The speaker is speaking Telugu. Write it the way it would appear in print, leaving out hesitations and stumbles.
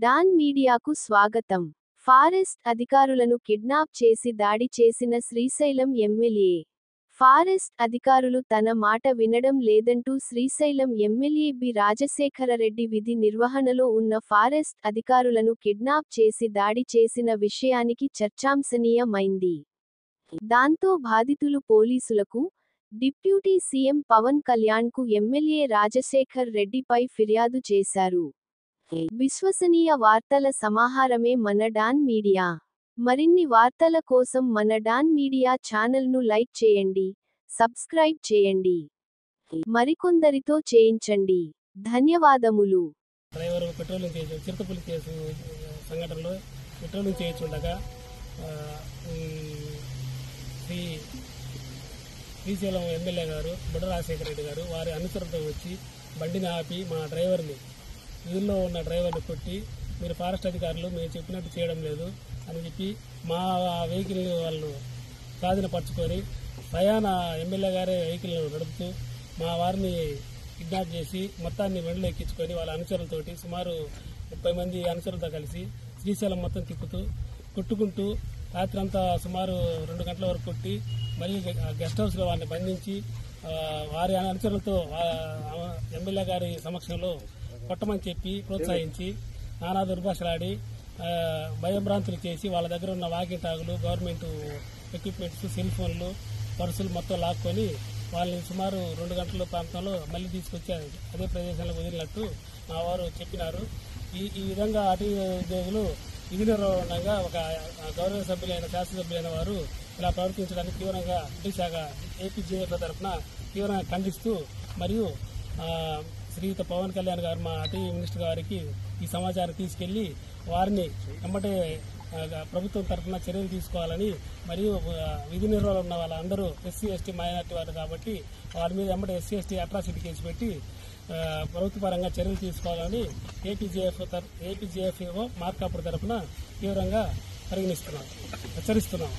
డాన్ మీడియాకు స్వాగతం. ఫారెస్ట్ అధికారులను కిడ్నాప్ చేసి దాడి చేసిన శ్రీశైలం ఎమ్మెల్యే. ఫారెస్ట్ అధికారులు తన మాట వినడం లేదంటూ శ్రీశైలం ఎమ్మెల్యే బి రాజశేఖరరెడ్డి విధి నిర్వహణలో ఉన్న ఫారెస్ట్ అధికారులను కిడ్నాప్ చేసి దాడి చేసిన విషయానికి చర్చాంశనీయమైంది. దాంతో బాధితులు పోలీసులకు, డిప్యూటీ సీఎం పవన్ కళ్యాణ్కు ఎమ్మెల్యే రాజశేఖర్ రెడ్డిపై ఫిర్యాదు చేశారు. విశ్వసనీయ వార్తల సమాహారమే మన డాన్ మీడియా. మరిన్ని వార్తల కోసం మన డాన్ మీడియా ఛానల్ను లైక్ చేయండి, సబ్స్క్రైబ్ చేయండి, మరికొందరితో చేయించండి. ధన్యవాదములు. డ్రైవర్ పెట్రోలింగ్ చేయొచ్చు చిరుతపులి కేసు సంఘటనలో పెట్రోలింగ్ చేయొచ్చుండగా శ్రీశైలం ఎమ్మెల్యే గారు బుడ్డ రాజశేఖర రెడ్డి గారు వారి అనుసరణతో వచ్చి బండిని ఆపి మా డ్రైవర్ని, వీధిలో ఉన్న డ్రైవర్ని కొట్టి, మీరు ఫారెస్ట్ అధికారులు మేము చెప్పినట్టు చేయడం లేదు అని చెప్పి మా వెహికల్ వాళ్ళు స్వాధీనపరచుకొని స్వయాన ఎమ్మెల్యే గారే వెహికల్ నడుపుతూ మా వారిని కిడ్నాప్ చేసి మొత్తాన్ని బండిలో ఎక్కించుకొని వాళ్ళ అనుచరులతోటి సుమారు 30 మంది అనుచరులతో కలిసి శ్రీశైలం మొత్తం తిప్పుతూ కొట్టుకుంటూ రాత్రంతా సుమారు 2 గంటల వరకు కొట్టి మళ్ళీ గెస్ట్ హౌస్లో వారిని బంధించి వారి అనుచరులతో ఎమ్మెల్యే గారి సమక్షంలో కొట్టమని చెప్పి ప్రోత్సహించి నానా దుర్భాషలాడి భయభ్రాంతులు చేసి వాళ్ళ దగ్గర ఉన్న వాకీ టాగులు, గవర్నమెంట్ ఎక్విప్మెంట్స్, సెల్ ఫోన్లు, పర్సులు మొత్తం లాక్కొని వాళ్ళని సుమారు 2 గంటల ప్రాంతంలో మళ్ళీ తీసుకొచ్చి అదే ప్రదేశంలో వదిలినట్టు మా వారు చెప్పినారు. ఈ విధంగా అటవీ ఉద్యోగులు విధి నిర్వహణగా ఒక గౌరవ సభ్యులైన శాసనసభ్యులైన వారు ఇలా ప్రవర్తించడానికి తీవ్రంగా శాఖ ఏపీజేఎఫ్ తరఫున తీవ్రంగా ఖండిస్తూ మరియు శ్రీయుత పవన్ కళ్యాణ్ గారు మా అటవీ మినిస్టర్ గారికి ఈ సమాచారం తీసుకెళ్లి వారిని వెంబటే ప్రభుత్వం తరఫున చర్యలు తీసుకోవాలని మరియు విధి నిర్వహణ ఉన్న వాళ్ళందరూ ఎస్సీ ఎస్టీ మైనార్టీ వారు కాబట్టి వారి మీద వెంబడే ఎస్సీ ఎస్టీ అట్రాసిటీ కేసు పెట్టి ప్రభుత్వ పరంగా చర్యలు తీసుకోవాలని ఏపీజేఎఫ్ఓ మార్కాపురం తరఫున తీవ్రంగా హెచ్చరిస్తున్నాం.